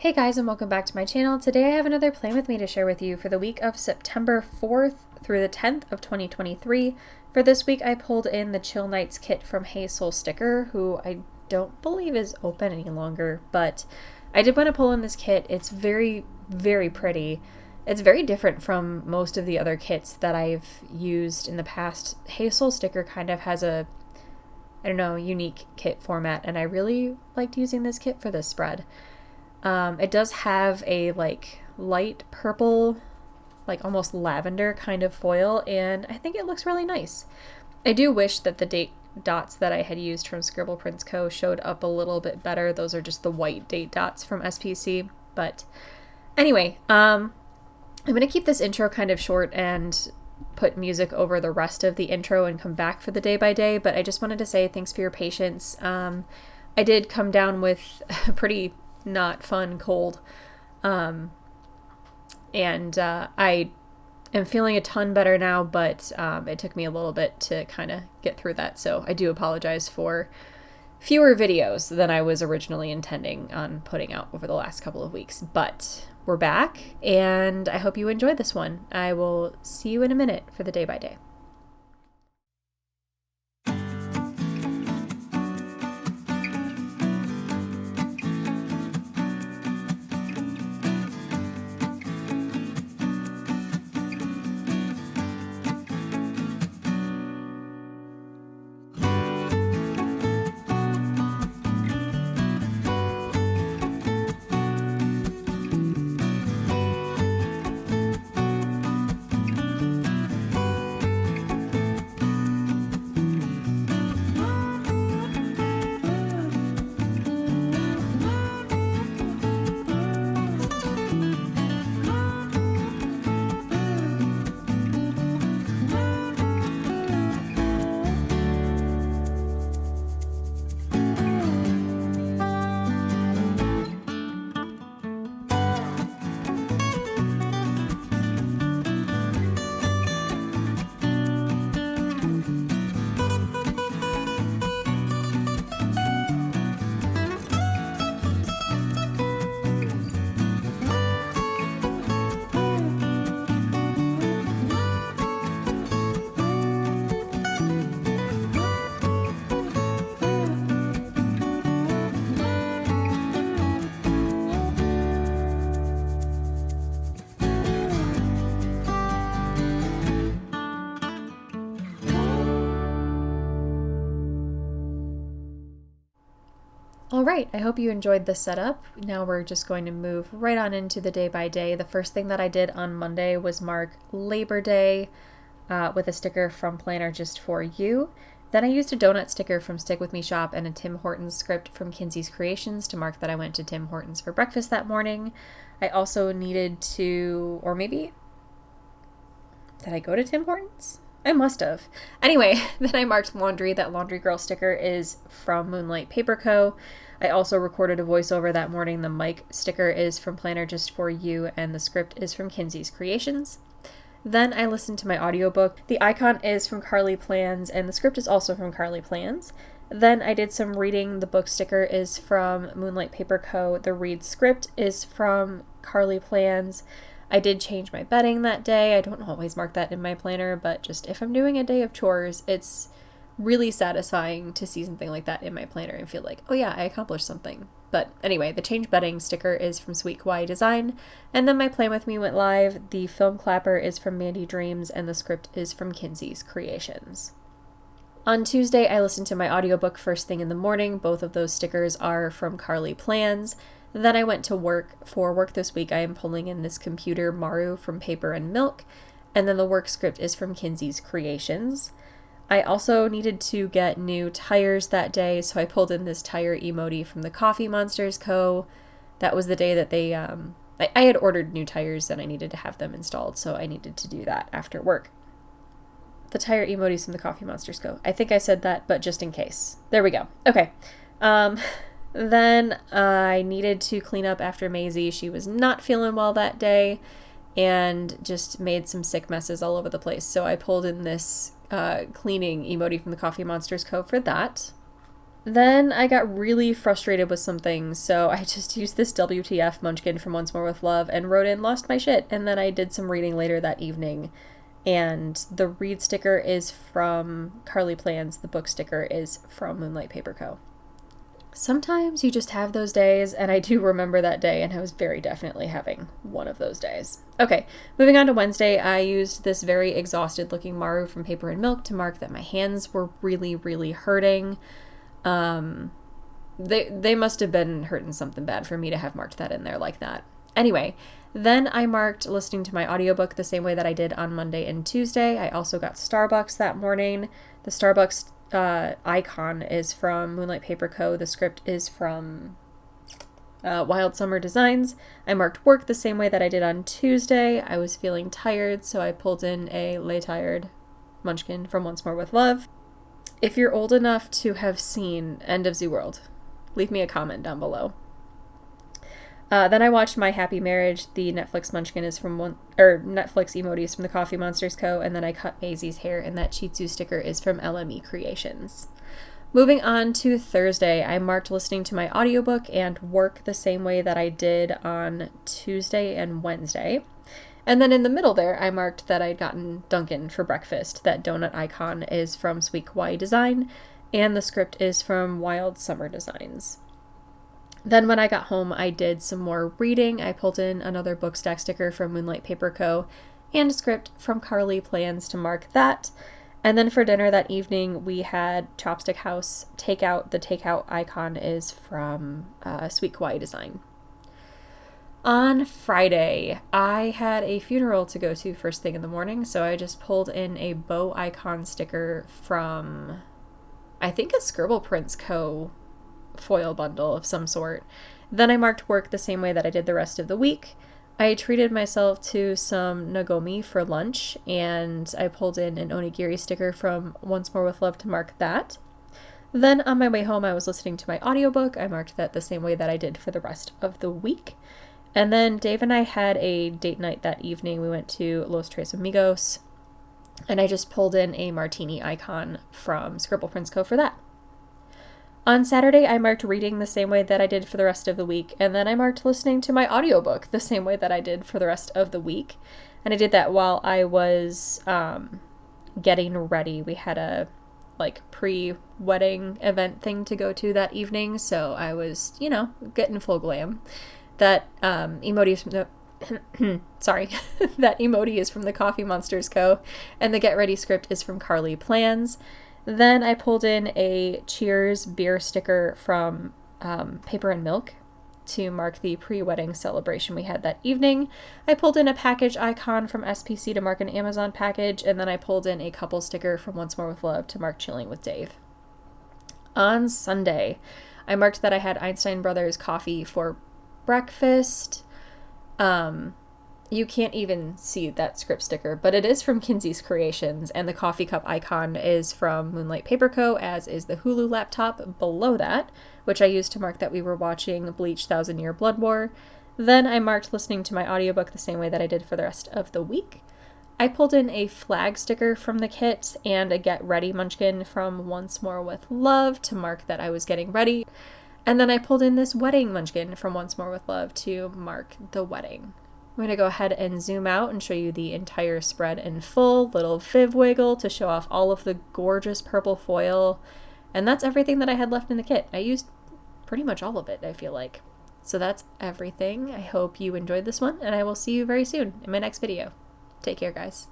Hey guys, and welcome back to my channel. Today I have another plan with me to share with you for the week of September 4th through the 10th of 2023. For this week I pulled in the Chill Nights kit from Hey Soul Sticker, who I don't believe is open any longer, but I did want to pull in this kit. It's very, very pretty. It's very different from most of the other kits that I've used in the past. Hey Soul Sticker kind of has a, unique kit format, and I really liked using this kit for this spread. It does have a light purple, almost lavender kind of foil, and I think it looks really nice. I do wish that the date dots that I had used from Scribble Prints Co. showed up a little bit better. Those are just the white date dots from SPC. But anyway, I'm going to keep this intro kind of short and put music over the rest of the intro and come back for the day by day, but I just wanted to say thanks for your patience. I did come down with a pretty not fun cold, and I am feeling a ton better now, but it took me a little bit to kind of get through that, so I do apologize for fewer videos than I was originally intending on putting out over the last couple of weeks. But we're back, and I hope you enjoyed this one. I will see you in a minute for the day by day. All right, I hope you enjoyed this setup. Now we're just going to move right on into the day by day. The first thing that I did on Monday was mark Labor Day with a sticker from Planner Just For You. Then I used a donut sticker from Stick With Me Shop and a Tim Hortons script from Kinzi's Creations to mark that I went to Tim Hortons for breakfast that morning. I also needed to, or maybe, did I go to Tim Hortons? I must have. Anyway, then I marked laundry. That Laundry Girl sticker is from Moonlight Paper Co. I also recorded a voiceover that morning. The mic sticker is from Planner Just For You, and the script is from Kinzi's Creations. Then I listened to my audiobook. The icon is from Carly Plans, and the script is also from Carly Plans. Then I did some reading. The book sticker is from Moonlight Paper Co. The read script is from Carly Plans. I did change my bedding that day. I don't always mark that in my planner, but just if I'm doing a day of chores, it's really satisfying to see something like that in my planner and feel like, oh yeah, I accomplished something. But anyway, the change bedding sticker is from Sweet Kawaii Design, and then my Plan With Me went live. The film clapper is from Mandy Dreams, and the script is from Kinzi's Creations. On Tuesday, I listened to my audiobook first thing in the morning. Both of those stickers are from Carly Plans. Then I went to work. For work this week, I am pulling in this computer Maru from Paper and Milk, and then the work script is from Kinzi's Creations. I also needed to get new tires that day, so I pulled in this tire emoji from the Coffee Monsters Co. That was the day that they, I had ordered new tires and I needed to have them installed, so I needed to do that after work. The tire emojis from the Coffee Monsters Co. I think I said that, but just in case. There we go. Okay. Then I needed to clean up after Maisie. She was not feeling well that day and just made some sick messes all over the place. So I pulled in this cleaning emoji from the Coffee Monsters Co. for that. Then I got really frustrated with some things, so I just used this WTF Munchkin from Once More with Love and wrote in "lost my shit," and then I did some reading later that evening. And the read sticker is from Carly Plans, the book sticker is from Moonlight Paper Co. Sometimes you just have those days, and I do remember that day, and I was very definitely having one of those days. Okay, moving on to Wednesday, I used this very exhausted looking Maru from Paper and Milk to mark that my hands were really, really hurting. They must have been hurting something bad for me to have marked that in there like that. Anyway, then I marked listening to my audiobook the same way that I did on Monday and Tuesday. I also got Starbucks that morning. The Starbucks icon is from Moonlight Paper Co. The script is from Wild Summer Designs. I marked work the same way that I did on Tuesday. I was feeling tired, so I pulled in a Lay Tired Munchkin from Once More with Love. If you're old enough to have seen End of Zoo World, leave me a comment down below. Then I watched My Happy Marriage. The Netflix Munchkin is from Netflix emoji is from the Coffee Monsters Co. And then I cut Maisie's hair, and that Shih Tzu sticker is from LME Creations. Moving on to Thursday, I marked listening to my audiobook and work the same way that I did on Tuesday and Wednesday. And then in the middle there, I marked that I'd gotten Dunkin' for breakfast. That donut icon is from Sweet Kawaii Design, and the script is from Wild Summer Designs. Then when I got home, I did some more reading. I pulled in another book stack sticker from Moonlight Paper Co. and a script from Carly Plans to mark that. And then for dinner that evening, we had Chopstick House takeout. The takeout icon is from Sweet Kawaii Design. On Friday, I had a funeral to go to first thing in the morning, so I just pulled in a bow icon sticker from, I think, a Scribble Prints Co. foil bundle of some sort. Then I marked work the same way that I did the rest of the week. I treated myself to some Nagomi for lunch, and I pulled in an onigiri sticker from Once More with Love to mark that. Then on my way home, I was listening to my audiobook. I marked that the same way that I did for the rest of the week. And then Dave and I had a date night that evening. We went to Los Tres Amigos, and I just pulled in a martini icon from Scribble Prints Co. for that. On Saturday, I marked reading the same way that I did for the rest of the week, and then I marked listening to my audiobook the same way that I did for the rest of the week. And I did that while I was getting ready. We had a pre-wedding event thing to go to that evening, so I was, getting full glam. That emoji is from the sorry, that emoji is from the Coffee Monsters Co. And the Get Ready script is from Carly Plans. Then I pulled in a Cheers beer sticker from Paper and Milk to mark the pre-wedding celebration we had that evening. I pulled in a package icon from SPC to mark an Amazon package, and then I pulled in a couple sticker from Once More with Love to mark Chilling with Dave. On Sunday, I marked that I had Einstein Brothers coffee for breakfast. You can't even see that script sticker, but it is from Kinzi's Creations, and the coffee cup icon is from Moonlight Paper Co., as is the Hulu laptop below that, which I used to mark that we were watching Bleach 1,000 Year Blood War. Then I marked listening to my audiobook the same way that I did for the rest of the week. I pulled in a flag sticker from the kit and a Get Ready Munchkin from Once More with Love to mark that I was getting ready. And then I pulled in this wedding munchkin from Once More with Love to mark the wedding. I'm going to go ahead and zoom out and show you the entire spread in full, little Viv wiggle to show off all of the gorgeous purple foil. And that's everything that I had left in the kit. I used pretty much all of it, I feel like. So that's everything. I hope you enjoyed this one, and I will see you very soon in my next video. Take care, guys.